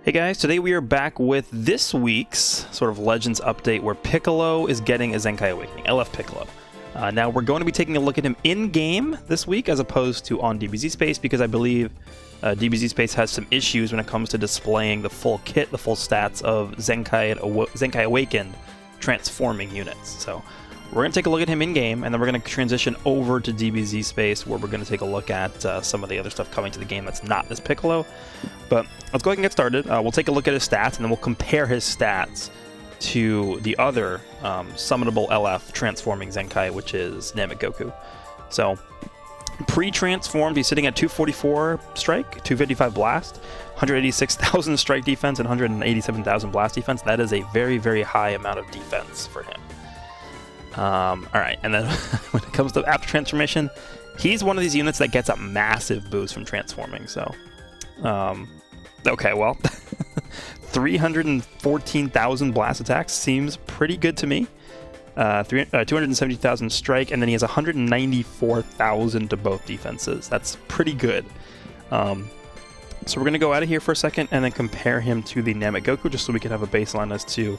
Hey guys, today we are back with this week's sort of Legends update where Piccolo is getting a ZENKAI Awakening, LF Piccolo. Now we're going to be taking a look at him in-game this week as opposed to on DBZ Space because I believe DBZ Space has some issues when it comes to displaying the full kit, the full stats of ZENKAI Awakened transforming units. So we're going to take a look at him in-game, and then we're going to transition over to DBZ Space, where we're going to take a look at some of the other stuff coming to the game that's not this Piccolo. But let's go ahead and get started. We'll take a look at his stats, and then we'll compare his stats to the other summonable LF transforming ZENKAI, which is Namek-Goku. So, pre-transformed, he's sitting at 244 strike, 255 blast, 186,000 strike defense, and 187,000 blast defense. That is a very, very high amount of defense for him. Alright, and then when it comes to after transformation, he's one of these units that gets a massive boost from transforming, so... okay, well, 314,000 blast attacks seems pretty good to me. 270,000 strike, and then he has 194,000 to both defenses. That's pretty good. So we're going to go out of here for a second and then compare him to the Namek-Goku just so we can have a baseline as to, you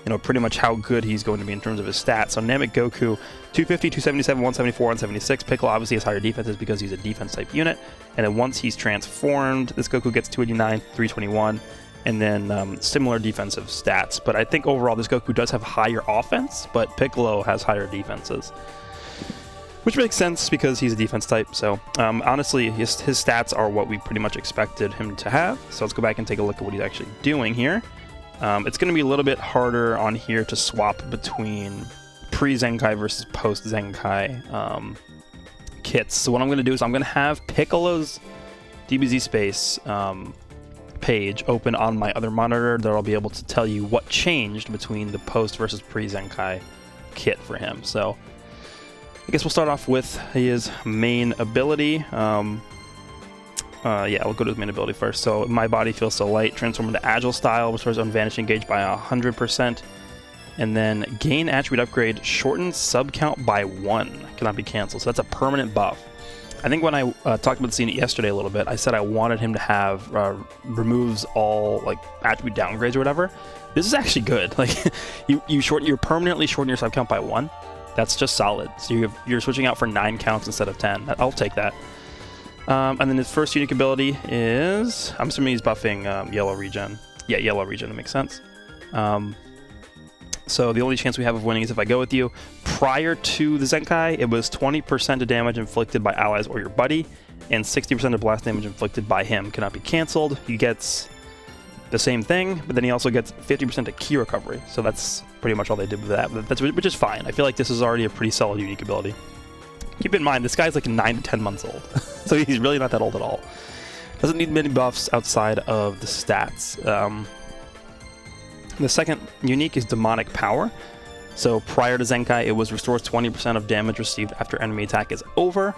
know, pretty much how good he's going to be in terms of his stats. So Namek-Goku, 250, 277, 174, 176. Piccolo obviously has higher defenses because he's a defense-type unit. And then once he's transformed, this Goku gets 289, 321, and then similar defensive stats. But I think overall this Goku does have higher offense, but Piccolo has higher defenses. Which makes sense because he's a defense type. So honestly, his stats are what we pretty much expected him to have. So let's go back and take a look at what he's actually doing here. It's going to be a little bit harder on here to swap between pre-ZENKAI versus post-ZENKAI kits. So what I'm going to do is I'm going to have Piccolo's DBZ Space page open on my other monitor that I'll be able to tell you what changed between the post versus pre-ZENKAI kit for him. So I guess we'll start off with his main ability. Yeah, we'll go to his main ability first. So, My Body Feels So Light, transform into Agile Style, restores Unvanishing Gauge by 100%. And then Gain Attribute Upgrade, shortens sub count by 1, cannot be cancelled. So that's a permanent buff. I think when I talked about this unit yesterday a little bit, I said I wanted him to have, removes all, like, attribute downgrades or whatever. This is actually good. Like, you permanently shorten your sub count by 1. That's just solid. So you're switching out for 9 counts instead of 10. I'll take that. And then his first unique ability is... I'm assuming he's buffing yellow regen. Yeah, yellow regen, that makes sense. So the only chance we have of winning is if I go with you. Prior to the ZENKAI, it was 20% of damage inflicted by allies or your buddy, and 60% of blast damage inflicted by him cannot be cancelled. He gets the same thing, but then he also gets 50% of key recovery. So that's pretty much all they did with that, which is fine. I feel like this is already a pretty solid unique ability. Keep in mind, this guy's like 9 to 10 months old, so he's really not that old at all. Doesn't need many buffs outside of the stats. The second unique is Demonic Power. So prior to ZENKAI, it was restores 20% of damage received after enemy attack is over,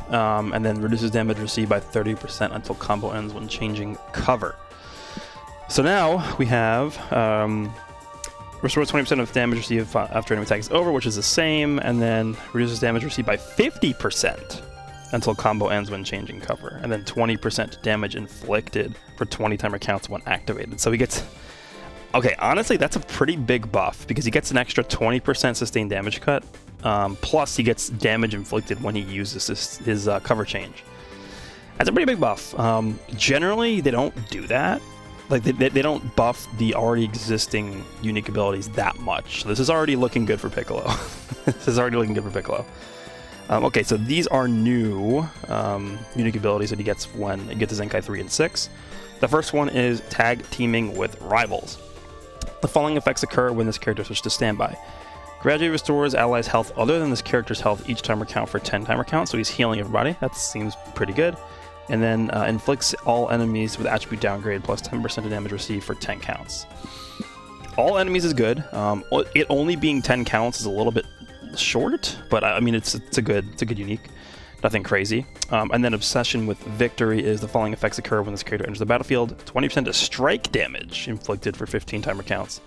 and then reduces damage received by 30% until combo ends when changing cover. So now we have... restores 20% of damage received after enemy attack is over, which is the same, and then reduces damage received by 50% until combo ends when changing cover, and then 20% damage inflicted for 20 timer counts when activated. So he gets... Okay, honestly, that's a pretty big buff, because he gets an extra 20% sustained damage cut, plus he gets damage inflicted when he uses his cover change. That's a pretty big buff. Generally, they don't do that. Like, they don't buff the already existing unique abilities that much. So this is already looking good for Piccolo. Okay, so these are new unique abilities that he gets when he gets to ZENKAI 3 and 6. The first one is Tag Teaming with Rivals. The following effects occur when this character switches to standby. Gradually restores allies' health other than this character's health each timer count for 10 timer counts, so he's healing everybody. That seems pretty good. And then inflicts all enemies with attribute downgrade plus 10% of damage received for 10 counts. All enemies is good. It only being 10 counts is a little bit short, but I mean it's a good unique. Nothing crazy. And then Obsession with Victory is the following effects occur when this character enters the battlefield. 20% of strike damage inflicted for 15 timer counts.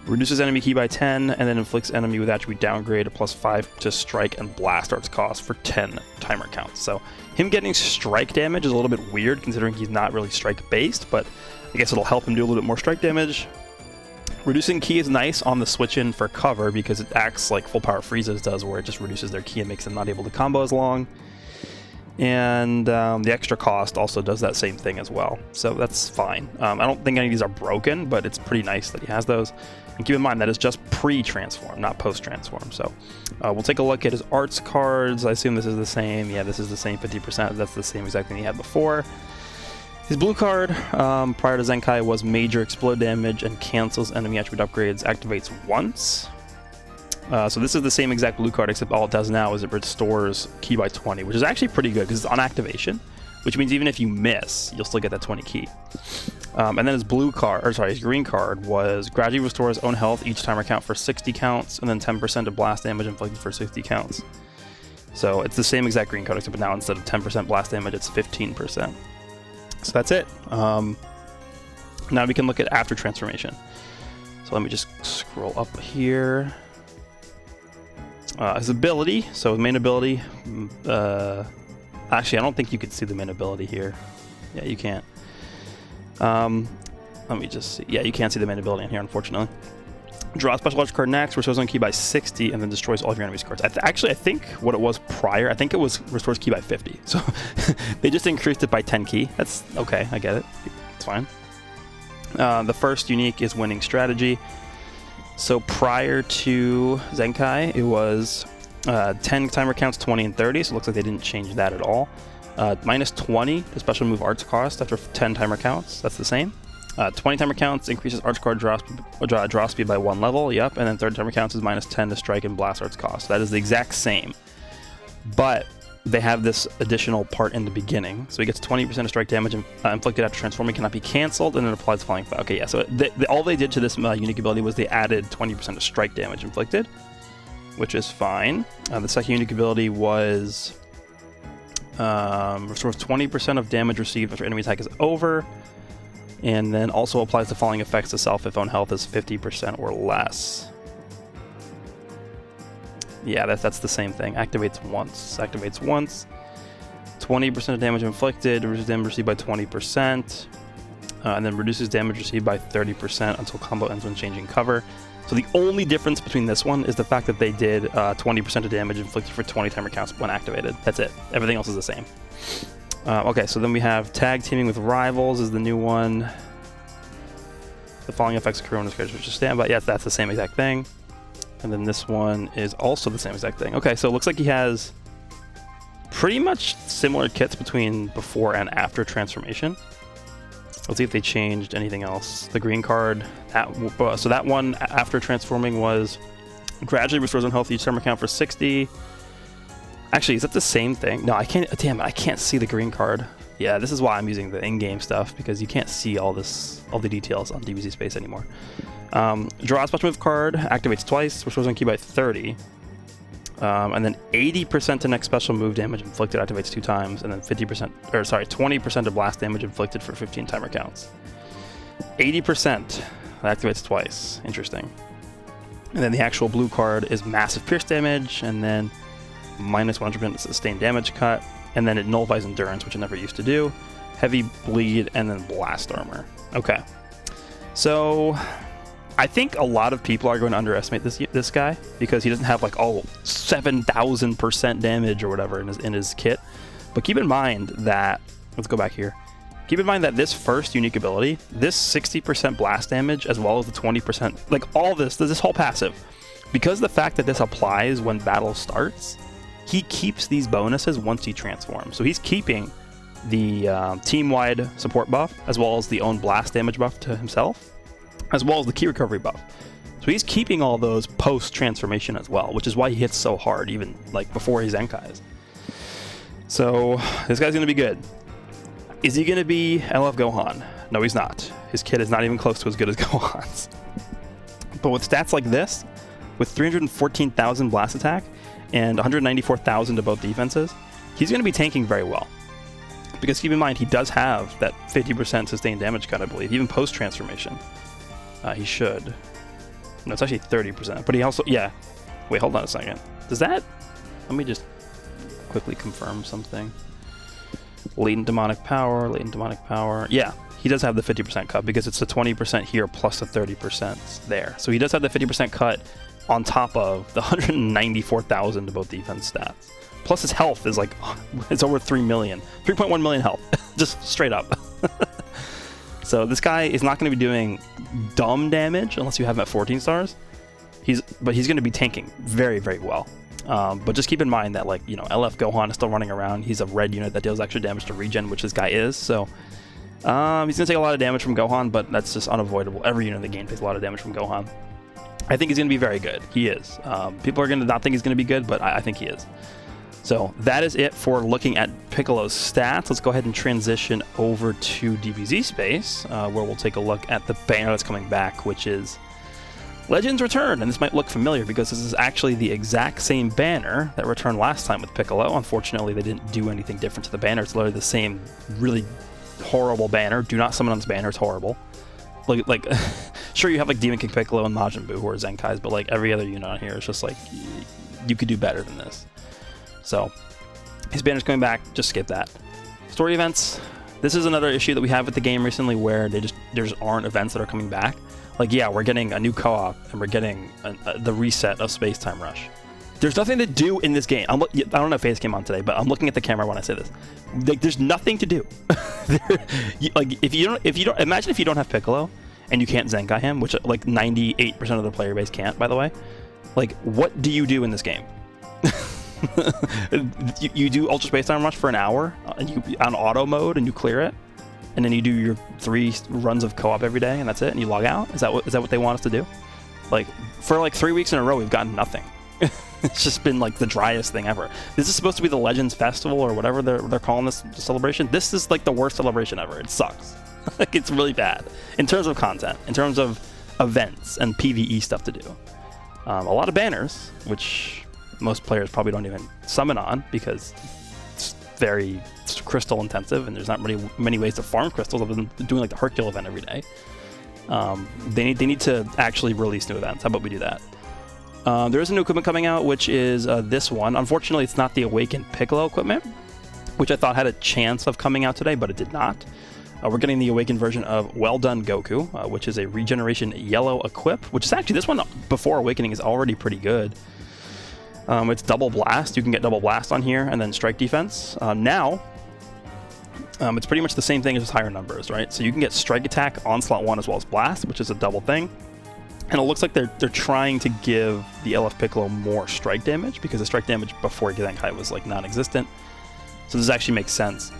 Reduces enemy key by 10, and then inflicts enemy with attribute downgrade plus 5 to strike and blast arts cost for 10 timer counts. So him getting strike damage is a little bit weird considering he's not really strike based, but I guess it'll help him do a little bit more strike damage. Reducing ki is nice on the switch in for cover because it acts like full power freezes does, where it just reduces their ki and makes them not able to combo as long. And the extra cost also does that same thing as well, so that's fine. I don't think any of these are broken, but it's pretty nice that he has those. And keep in mind that is just pre-transform, not post-transform. So we'll take a look at his arts cards. I assume this is the same. Yeah, this is the same 50%. That's the same exact thing he had before. His blue card prior to Zenkai was major explode damage and cancels enemy attribute upgrades, activates once. So this is the same exact blue card, except all it does now is it restores ki by 20, which is actually pretty good because it's on activation, which means even if you miss, you'll still get that 20 ki. And then his blue card, or sorry, his green card was gradually restores own health each timer count for 60 counts, and then 10% of blast damage inflicted for 60 counts. So it's the same exact green card, except now instead of 10% blast damage, it's 15%. So that's it. Now we can look at after transformation. So let me just scroll up here. His ability, so his main ability, actually I don't think you could see the main ability here. Yeah, you can't. Let me just see. Yeah, you can't see the main ability in here, unfortunately. Draw a special large card next, restores own ki by 60, and then destroys all of your enemy's cards. Actually, I think what it was prior, I think it was restores ki by 50. So they just increased it by 10 ki. That's okay, I get it. It's fine. The first unique is winning strategy. So prior to Zenkai, it was 10 timer counts, 20 and 30, so it looks like they didn't change that at all. Minus 20, the special move arts cost after 10 timer counts, that's the same. 20 timer counts increases arts card draw speed by 1 level, yep, and then 30 timer counts is minus 10 to strike and blast arts cost. That is the exact same, but they have this additional part in the beginning, so he gets 20% of strike damage inflicted after transforming cannot be cancelled, and it applies flying fire. Okay, yeah, so all they did to this unique ability was they added 20% of strike damage inflicted, which is fine. The second unique ability was restores 20% of damage received after enemy attack is over, and then also applies the following effects to self if own health is 50% or less. Yeah, that's the same thing. Activates once. 20% of damage inflicted, reduces damage received by 20%, and then reduces damage received by 30% until combo ends when changing cover. So the only difference between this one is the fact that they did 20% of damage inflicted for 20 timer counts when activated. That's it. Everything else is the same. Okay, so then we have tag teaming with rivals is the new one. The following effects occur when this character switches standby. Yeah, that's the same exact thing. And then this one is also the same exact thing. Okay, so it looks like he has pretty much similar kits between before and after transformation. Let's see if they changed anything else. The green card, so that one after transforming was gradually restores on health each timer count for 60. Actually, is that the same thing? No, I can't. Damn it, I can't see the green card. Yeah, this is why I'm using the in-game stuff, because you can't see all the details on DBZ Space anymore. Draw a special move card, activates twice, restores on ki by 30. And then 80% to next special move damage inflicted activates 2 times, and then 20% of blast damage inflicted for 15 timer counts. 80% that activates twice. Interesting. And then the actual blue card is massive pierce damage, and then minus 100% sustained damage cut, and then it nullifies endurance, which it never used to do. Heavy bleed, and then blast armor. Okay. So I think a lot of people are going to underestimate this guy because he doesn't have like all 7,000% damage or whatever in his kit. But keep in mind that, let's go back here. Keep in mind that this first unique ability, this 60% blast damage as well as the 20%, like all this whole passive, because the fact that this applies when battle starts, he keeps these bonuses once he transforms. So he's keeping the team-wide support buff as well as the own blast damage buff to himself, as well as the key recovery buff. So he's keeping all those post-transformation as well, which is why he hits so hard, even like before his Zenkais. So this guy's going to be good. Is he going to be LF Gohan? No, he's not. His kit is not even close to as good as Gohan's. But with stats like this, with 314,000 blast attack and 194,000 to both defenses, he's going to be tanking very well. Because keep in mind, he does have that 50% sustained damage cut, I believe, even post-transformation. He should. No, it's actually 30%. But he also, yeah. Wait, hold on a second. Does that, let me just quickly confirm something. Latent demonic power. Yeah, he does have the 50% cut because it's the 20% here plus the 30% there. So he does have the 50% cut on top of the 194,000 to both defense stats. Plus his health is like, it's over 3 million. 3.1 million health, just straight up. So this guy is not going to be doing dumb damage unless you have him at 14 stars. But he's going to be tanking very, very well. But just keep in mind that, like, you know, LF Gohan is still running around. He's a red unit that deals extra damage to regen, which this guy is. So he's going to take a lot of damage from Gohan, but that's just unavoidable. Every unit in the game takes a lot of damage from Gohan. I think he's going to be very good. He is. People are going to not think he's going to be good, but I think he is. So that is it for looking at Piccolo's stats. Let's go ahead and transition over to DBZ space, where we'll take a look at the banner that's coming back, which is Legends Return. And this might look familiar because this is actually the exact same banner that returned last time with Piccolo. Unfortunately, they didn't do anything different to the banner. It's literally the same really horrible banner. Do not summon on this banner. It's horrible. Like sure, you have like Demon King Piccolo and Majin Buu who are Zenkais, but like every other unit on here is just like, you could do better than this. So his banner's coming back, just skip that. Story events. This is another issue that we have with the game recently where there just aren't events that are coming back. Like, yeah, we're getting a new co-op and we're getting the reset of Space Time Rush. There's nothing to do in this game. I don't know if Face came on today, but I'm looking at the camera when I say this. Like, there's nothing to do. Like, if you don't imagine if you don't have Piccolo and you can't Zenkai him, which like 98% of the player base can't, by the way. Like, what do you do in this game? you do Ultra Space Time Rush for an hour on auto mode and you clear it, and then you do your 3 runs of co-op every day and that's it, and you log out. Is that what they want us to do? Like, for like 3 weeks in a row we've gotten nothing. It's just been like the driest thing ever. This is supposed to be the Legends Festival or whatever they're calling this celebration. This is like the worst celebration ever. It sucks. Like, it's really bad in terms of content, in terms of events and PvE stuff to do. A lot of banners, which most players probably don't even summon on because it's very crystal intensive and there's not many ways to farm crystals other than doing like the Hercule event every day. They need to actually release new events. How about we do that? There is a new equipment coming out, which is this one. Unfortunately, it's not the Awakened Piccolo equipment, which I thought had a chance of coming out today, but it did not. We're getting the Awakened version of Well Done Goku, which is a Regeneration Yellow equip, which is actually, this one before Awakening is already pretty good. It's double blast. You can get double blast on here and then strike defense. Now, it's pretty much the same thing as just higher numbers, right? So you can get strike attack on slot 1 as well as blast, which is a double thing. And it looks like they're trying to give the LF Piccolo more strike damage because the strike damage before Zenkai was like non-existent. So this actually makes sense.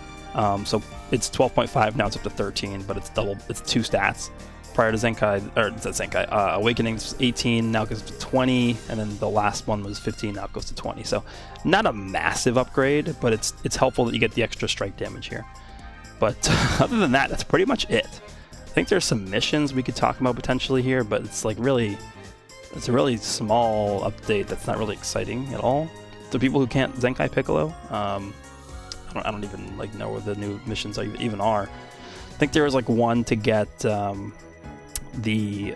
So it's 12.5, now it's up to 13, but it's 2 stats. Prior to Awakening's 18, now it goes to 20, and then the last one was 15, now it goes to 20. So not a massive upgrade, but it's helpful that you get the extra strike damage here. But other than that, that's pretty much it. I think there's some missions we could talk about potentially here, but it's like it's a really small update that's not really exciting at all. To people who can't Zenkai Piccolo, I don't even like know where the new missions even are. I think there was like one to get the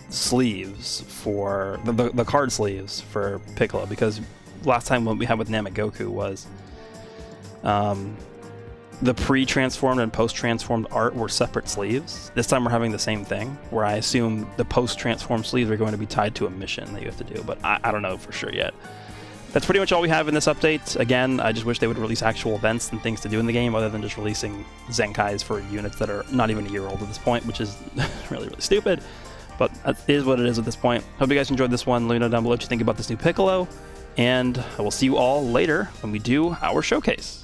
sleeves for the card sleeves for Piccolo, because last time what we had with Namek Goku was the pre-transformed and post-transformed art were separate sleeves. This time we're having the same thing, where I assume the post-transformed sleeves are going to be tied to a mission that you have to do, but I don't know for sure yet. That's pretty much all we have in this update. Again, I just wish they would release actual events and things to do in the game other than just releasing Zenkais for units that are not even a year old at this point, which is really, really stupid. But it is what it is at this point. Hope you guys enjoyed this one. Let me know down below what you think about this new Piccolo, and I will see you all later when we do our showcase.